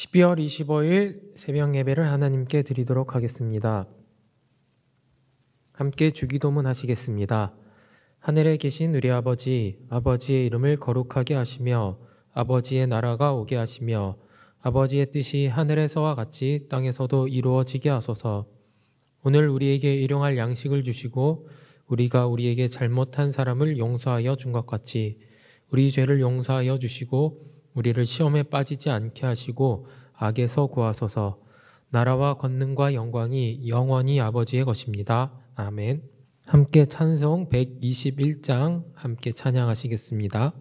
12월 25일 새벽 예배를 하나님께 드리도록 하겠습니다. 함께 주기도문 하시겠습니다. 하늘에 계신 우리 아버지, 아버지의 이름을 거룩하게 하시며 아버지의 나라가 오게 하시며 아버지의 뜻이 하늘에서와 같이 땅에서도 이루어지게 하소서. 오늘 우리에게 일용할 양식을 주시고 우리가 우리에게 잘못한 사람을 용서하여 준 것 같이 우리 죄를 용서하여 주시고 우리를 시험에 빠지지 않게 하시고 악에서 구하소서. 나라와 권능과 영광이 영원히 아버지의 것입니다. 아멘. 함께 찬송 121장 함께 찬양하시겠습니다.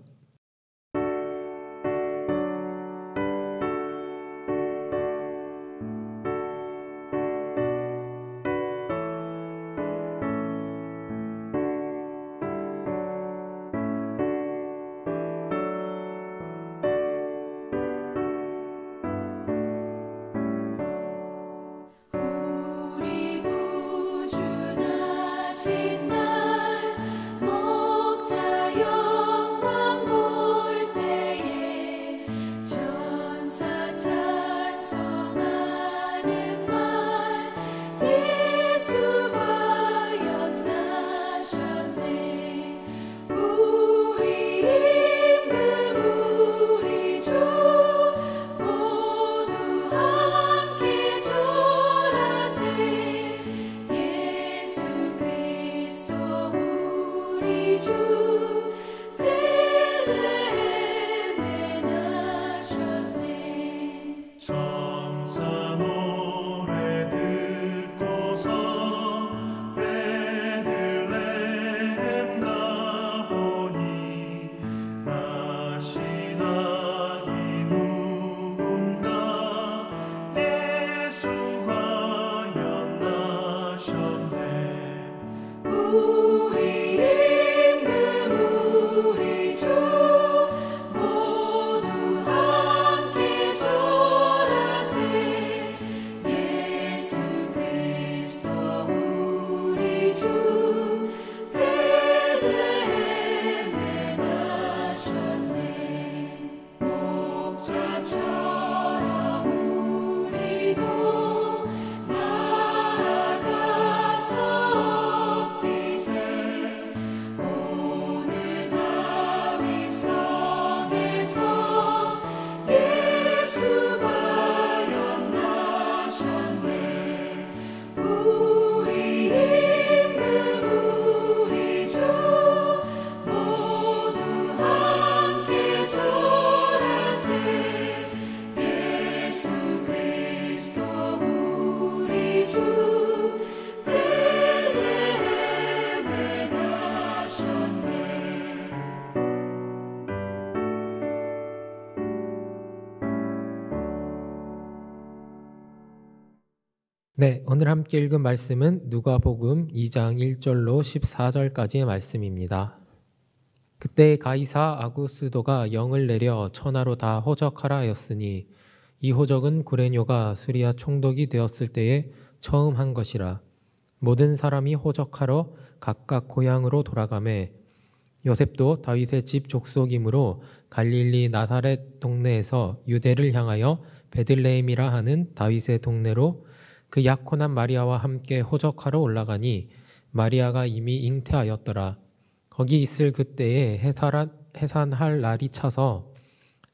네, 오늘 함께 읽은 말씀은 누가복음 2장 1절로 14절까지의 말씀입니다. 그때 가이사 아구스도가 영을 내려 천하로 다 호적하라 하였으니 이 호적은 구레뇨가 수리아 총독이 되었을 때에 처음 한 것이라. 모든 사람이 호적하러 각각 고향으로 돌아가매 요셉도 다윗의 집 족속이므로 갈릴리 나사렛 동네에서 유대를 향하여 베들레헴이라 하는 다윗의 동네로 그 약혼한 마리아와 함께 호적하러 올라가니 마리아가 이미 잉태하였더라. 거기 있을 그때에 해산할 날이 차서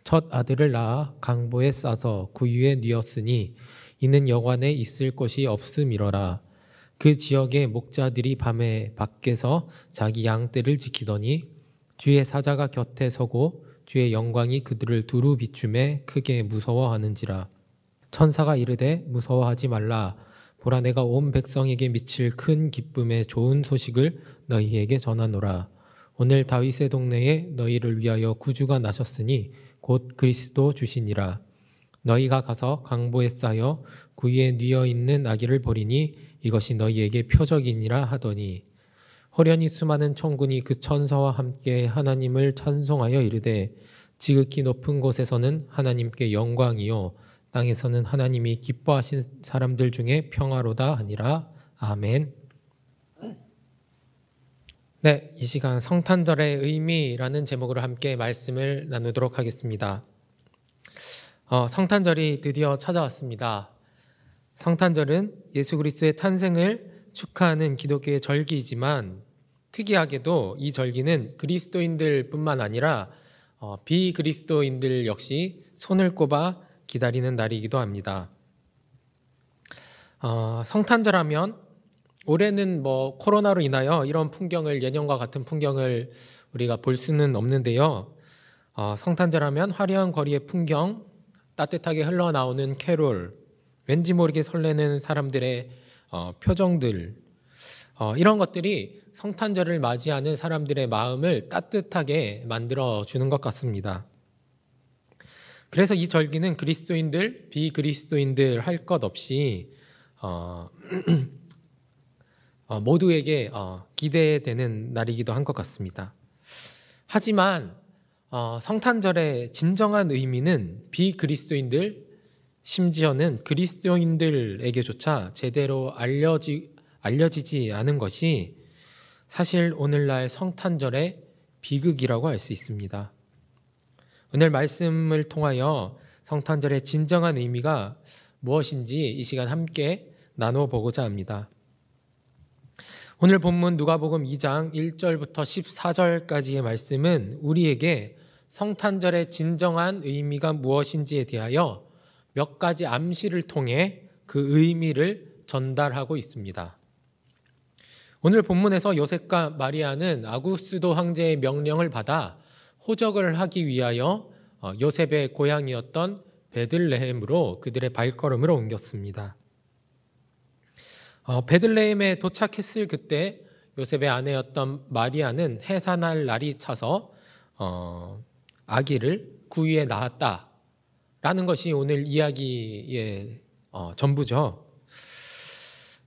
첫 아들을 낳아 강보에 싸서 구유에 뉘었으니 이는 여관에 있을 곳이 없음이러라. 그 지역의 목자들이 밤에 밖에서 자기 양떼를 지키더니 주의 사자가 곁에 서고 주의 영광이 그들을 두루 비추매 크게 무서워하는지라. 천사가 이르되 무서워하지 말라. 보라, 내가 온 백성에게 미칠 큰 기쁨의 좋은 소식을 너희에게 전하노라. 오늘 다윗의 동네에 너희를 위하여 구주가 나셨으니 곧 그리스도 주시니라. 너희가 가서 강보에 싸여 구유에 뉘어 있는 아기를 보리니 이것이 너희에게 표적이니라 하더니 호련히 수많은 천군이 그 천사와 함께 하나님을 찬송하여 이르되 지극히 높은 곳에서는 하나님께 영광이요 땅에서는 하나님이 기뻐하신 사람들 중에 평화로다 하니라. 아멘. 네, 이 시간 성탄절의 의미라는 제목으로 함께 말씀을 나누도록 하겠습니다. 성탄절이 드디어 찾아왔습니다. 성탄절은 예수 그리스도의 탄생을 축하하는 기독교의 절기이지만 특이하게도 이 절기는 그리스도인들뿐만 아니라 비그리스도인들 역시 손을 꼽아 기다리는 날이기도 합니다. 성탄절 하면 올해는 코로나로 인하여 이런 풍경을, 예년과 같은 풍경을 우리가 볼 수는 없는데요. 성탄절 하면 화려한 거리의 풍경, 따뜻하게 흘러나오는 캐롤, 왠지 모르게 설레는 사람들의 표정들, 이런 것들이 성탄절을 맞이하는 사람들의 마음을 따뜻하게 만들어주는 것 같습니다. 그래서 이 절기는 그리스도인들, 비그리스도인들 할 것 없이 모두에게 기대되는 날이기도 한 것 같습니다. 하지만 성탄절의 진정한 의미는 비그리스도인들, 심지어는 그리스도인들에게조차 제대로 알려지지 않은 것이 사실 오늘날 성탄절의 비극이라고 할 수 있습니다. 오늘 말씀을 통하여 성탄절의 진정한 의미가 무엇인지 이 시간 함께 나눠보고자 합니다. 오늘 본문 누가복음 2장 1절부터 14절까지의 말씀은 우리에게 성탄절의 진정한 의미가 무엇인지에 대하여 몇 가지 암시를 통해 그 의미를 전달하고 있습니다. 오늘 본문에서 요셉과 마리아는 아구스도 황제의 명령을 받아 호적을 하기 위하여 요셉의 고향이었던 베들레헴으로 그들의 발걸음을 옮겼습니다. 베들레헴에 도착했을 그때 요셉의 아내였던 마리아는 해산할 날이 차서 아기를 구유에 낳았다라는 것이 오늘 이야기의 전부죠.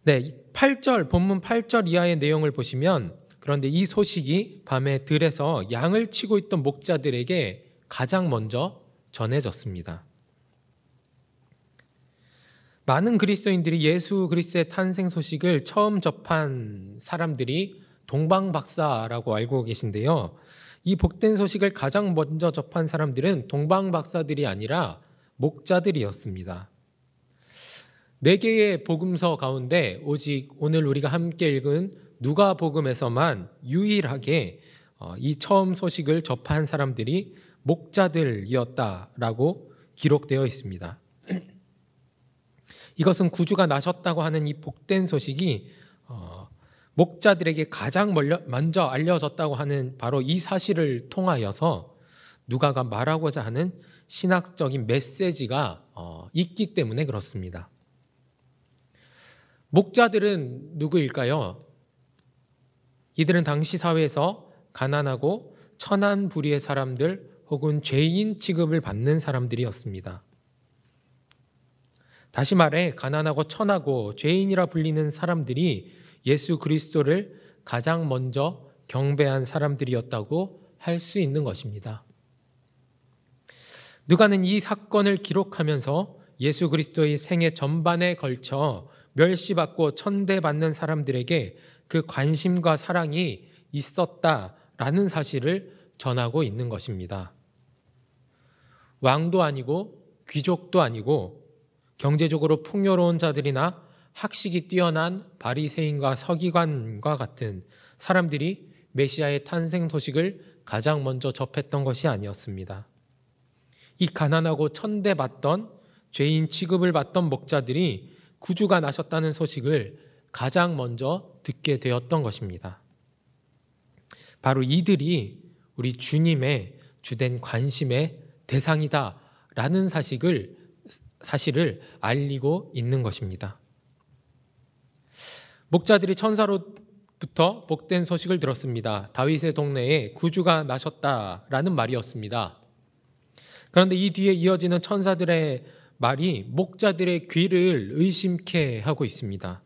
네, 8절, 본문 8절 이하의 내용을 보시면, 그런데 이 소식이 밤에 들에서 양을 치고 있던 목자들에게 가장 먼저 전해졌습니다. 많은 그리스도인들이 예수 그리스도의 탄생 소식을 처음 접한 사람들이 동방박사라고 알고 계신데요. 이 복된 소식을 가장 먼저 접한 사람들은 동방박사들이 아니라 목자들이었습니다. 4개의 복음서 가운데 오직 오늘 우리가 함께 읽은 누가복음에서만 유일하게 이 처음 소식을 접한 사람들이 목자들이었다라고 기록되어 있습니다. 이것은 구주가 나셨다고 하는 이 복된 소식이 목자들에게 가장 먼저 알려졌다고 하는 바로 이 사실을 통하여서 누가가 말하고자 하는 신학적인 메시지가 있기 때문에 그렇습니다. 목자들은 누구일까요? 이들은 당시 사회에서 가난하고 천한부리의 사람들 혹은 죄인 취급을 받는 사람들이었습니다. 다시 말해 가난하고 천하고 죄인이라 불리는 사람들이 예수 그리스도를 가장 먼저 경배한 사람들이었다고 할 수 있는 것입니다. 누가는 이 사건을 기록하면서 예수 그리스도의 생애 전반에 걸쳐 멸시받고 천대받는 사람들에게 그 관심과 사랑이 있었다라는 사실을 전하고 있는 것입니다. 왕도 아니고 귀족도 아니고 경제적으로 풍요로운 자들이나 학식이 뛰어난 바리새인과 서기관과 같은 사람들이 메시아의 탄생 소식을 가장 먼저 접했던 것이 아니었습니다. 이 가난하고 천대받던 죄인 취급을 받던 목자들이 구주가 나셨다는 소식을 가장 먼저 듣게 되었던 것입니다. 바로 이들이 우리 주님의 주된 관심의 대상이다라는 사실을 알리고 있는 것입니다. 목자들이 천사로부터 복된 소식을 들었습니다. 다윗의 동네에 구주가 나셨다라는 말이었습니다. 그런데 이 뒤에 이어지는 천사들의 말이 목자들의 귀를 의심케 하고 있습니다.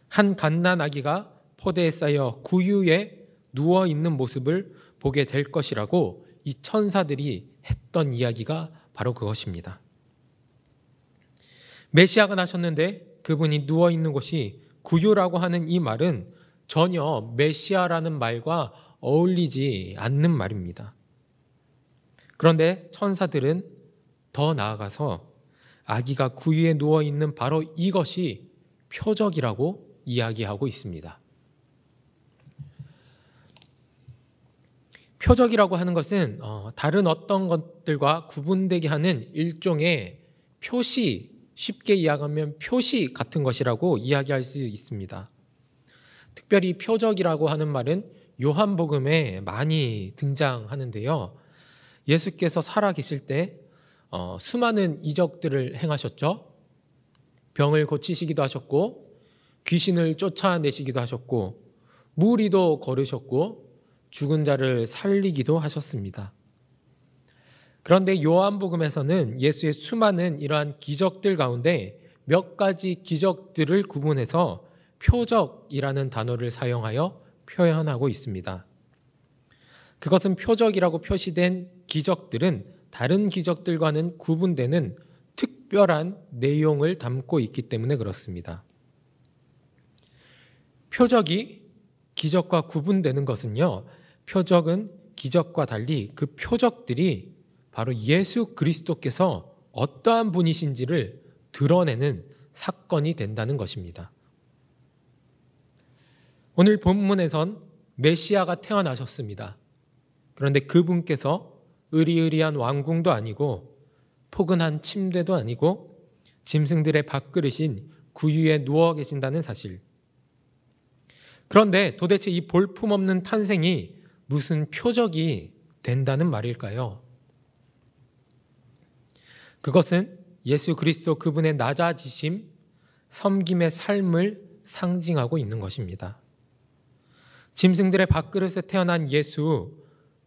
한 갓난아기가 포대에 쌓여 구유에 누워있는 모습을 보게 될 것이라고 이 천사들이 했던 이야기가 바로 그것입니다. 메시아가 나셨는데 그분이 누워있는 곳이 구유라고 하는 이 말은 전혀 메시아라는 말과 어울리지 않는 말입니다. 그런데 천사들은 더 나아가서 아기가 구유에 누워있는 바로 이것이 표적이라고 이야기하고 있습니다. 표적이라고 하는 것은 다른 어떤 것들과 구분되게 하는 일종의 표시, 쉽게 이야기하면 표시 같은 것이라고 이야기할 수 있습니다. 특별히 표적이라고 하는 말은 요한복음에 많이 등장하는데요. 예수께서 살아계실 때 수많은 이적들을 행하셨죠. 병을 고치시기도 하셨고 귀신을 쫓아내시기도 하셨고 무리도 걸으셨고 죽은 자를 살리기도 하셨습니다. 그런데 요한복음에서는 예수의 수많은 이러한 기적들 가운데 몇 가지 기적들을 구분해서 표적이라는 단어를 사용하여 표현하고 있습니다. 그것은 표적이라고 표시된 기적들은 다른 기적들과는 구분되는 특별한 내용을 담고 있기 때문에 그렇습니다. 표적이 기적과 구분되는 것은요, 표적은 기적과 달리 그 표적들이 바로 예수 그리스도께서 어떠한 분이신지를 드러내는 사건이 된다는 것입니다. 오늘 본문에선 메시아가 태어나셨습니다. 그런데 그분께서 의리의리한 왕궁도 아니고 포근한 침대도 아니고 짐승들의 밥그릇인 구유에 누워 계신다는 사실. 그런데 도대체 이 볼품없는 탄생이 무슨 표적이 된다는 말일까요? 그것은 예수 그리스도 그분의 낮아지심, 섬김의 삶을 상징하고 있는 것입니다. 짐승들의 밥그릇에 태어난 예수,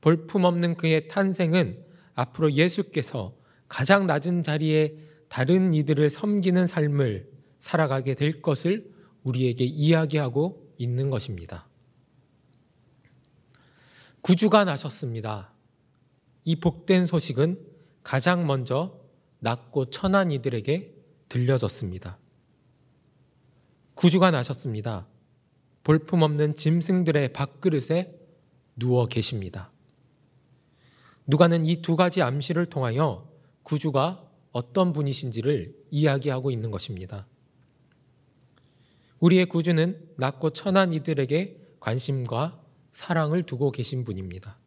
볼품없는 그의 탄생은 앞으로 예수께서 가장 낮은 자리에 다른 이들을 섬기는 삶을 살아가게 될 것을 우리에게 이야기하고 있는 것입니다. 구주가 나셨습니다. 이 복된 소식은 가장 먼저 낮고 천한 이들에게 들려졌습니다. 구주가 나셨습니다. 볼품없는 짐승들의 밥그릇에 누워 계십니다. 누가는 이 두 가지 암시를 통하여 구주가 어떤 분이신지를 이야기하고 있는 것입니다. 우리의 구주는 낮고 천한 이들에게 관심과 사랑을 두고 계신 분입니다.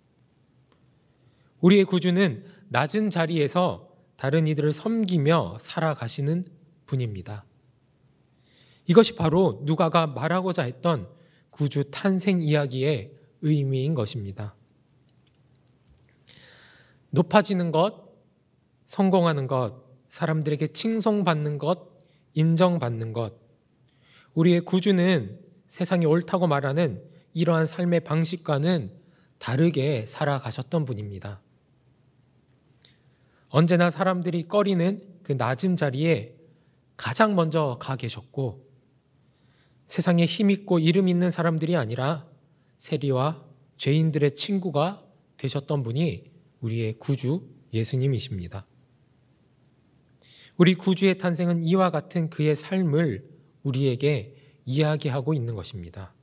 우리의 구주는 낮은 자리에서 다른 이들을 섬기며 살아가시는 분입니다. 이것이 바로 누가가 말하고자 했던 구주 탄생 이야기의 의미인 것입니다. 높아지는 것, 성공하는 것, 사람들에게 칭송받는 것, 인정받는 것. 우리의 구주는 세상이 옳다고 말하는 이러한 삶의 방식과는 다르게 살아가셨던 분입니다. 언제나 사람들이 꺼리는 그 낮은 자리에 가장 먼저 가 계셨고 세상에 힘있고 이름 있는 사람들이 아니라 세리와 죄인들의 친구가 되셨던 분이 우리의 구주 예수님이십니다. 우리 구주의 탄생은 이와 같은 그의 삶을 우리에게 이야기하고 있는 것입니다.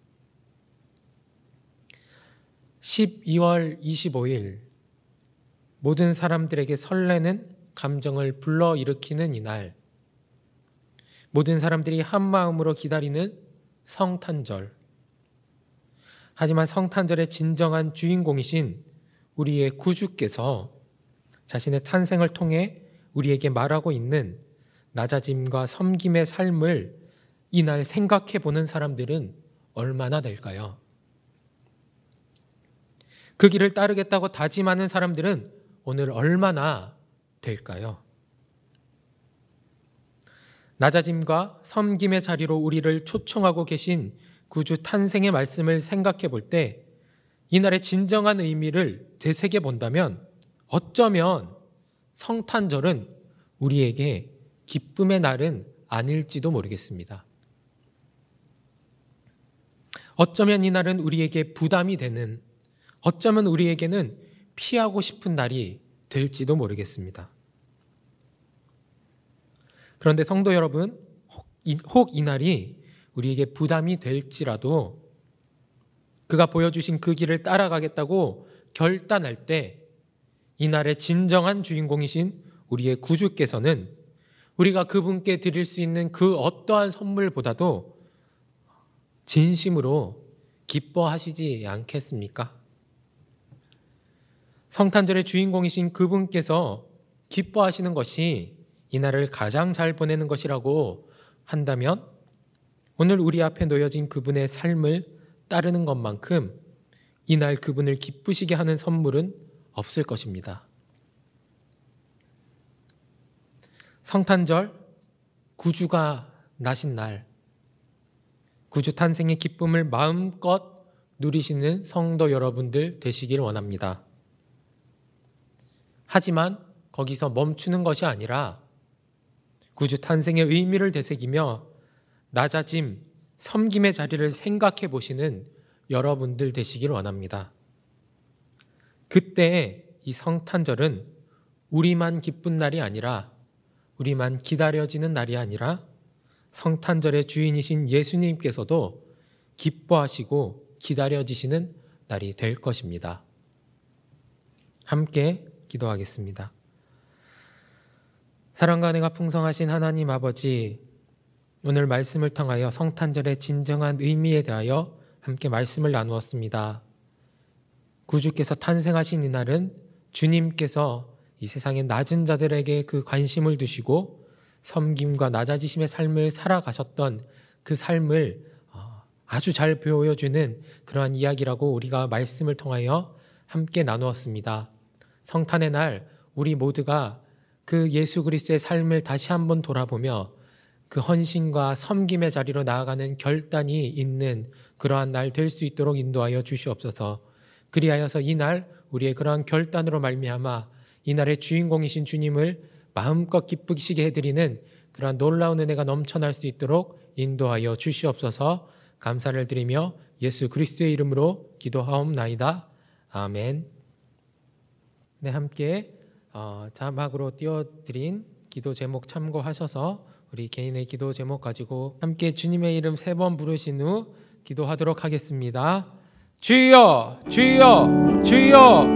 12월 25일 모든 사람들에게 설레는 감정을 불러일으키는 이날, 모든 사람들이 한마음으로 기다리는 성탄절. 하지만 성탄절의 진정한 주인공이신 우리의 구주께서 자신의 탄생을 통해 우리에게 말하고 있는 낮아짐과 섬김의 삶을 이날 생각해 보는 사람들은 얼마나 될까요? 그 길을 따르겠다고 다짐하는 사람들은 오늘 얼마나 될까요? 낮아짐과 섬김의 자리로 우리를 초청하고 계신 구주 탄생의 말씀을 생각해 볼 때 이날의 진정한 의미를 되새겨 본다면 어쩌면 성탄절은 우리에게 기쁨의 날은 아닐지도 모르겠습니다. 어쩌면 이날은 우리에게 부담이 되는, 어쩌면 우리에게는 피하고 싶은 날이 될지도 모르겠습니다. 그런데 성도 여러분, 혹 이 날이 우리에게 부담이 될지라도 그가 보여주신 그 길을 따라가겠다고 결단할 때 이날의 진정한 주인공이신 우리의 구주께서는 우리가 그분께 드릴 수 있는 그 어떠한 선물보다도 진심으로 기뻐하시지 않겠습니까? 성탄절의 주인공이신 그분께서 기뻐하시는 것이 이날을 가장 잘 보내는 것이라고 한다면 오늘 우리 앞에 놓여진 그분의 삶을 따르는 것만큼 이날 그분을 기쁘시게 하는 선물은 없을 것입니다. 성탄절, 구주가 나신 날, 구주 탄생의 기쁨을 마음껏 누리시는 성도 여러분들 되시길 원합니다. 하지만 거기서 멈추는 것이 아니라 구주 탄생의 의미를 되새기며 낮아짐, 섬김의 자리를 생각해 보시는 여러분들 되시길 원합니다. 그때 이 성탄절은 우리만 기쁜 날이 아니라 우리만 기다려지는 날이 아니라 성탄절의 주인이신 예수님께서도 기뻐하시고 기다려지시는 날이 될 것입니다. 함께 기도하겠습니다. 사랑과 은혜가 풍성하신 하나님 아버지, 오늘 말씀을 통하여 성탄절의 진정한 의미에 대하여 함께 말씀을 나누었습니다. 구주께서 탄생하신 이날은 주님께서 이 세상의 낮은 자들에게 그 관심을 두시고 섬김과 낮아지심의 삶을 살아가셨던 그 삶을 아주 잘 보여주는 그러한 이야기라고 우리가 말씀을 통하여 함께 나누었습니다. 성탄의 날 우리 모두가 그 예수 그리스도의 삶을 다시 한번 돌아보며 그 헌신과 섬김의 자리로 나아가는 결단이 있는 그러한 날 될 수 있도록 인도하여 주시옵소서. 그리하여서 이날 우리의 그러한 결단으로 말미암아 이날의 주인공이신 주님을 마음껏 기쁘시게 해드리는 그러한 놀라운 은혜가 넘쳐날 수 있도록 인도하여 주시옵소서. 감사를 드리며 예수 그리스도의 이름으로 기도하옵나이다. 아멘. 네, 함께 자막으로 띄워드린 기도 제목 참고하셔서 우리 개인의 기도 제목 가지고 함께 주님의 이름 3번 부르신 후 기도하도록 하겠습니다. 주여, 주여, 주여.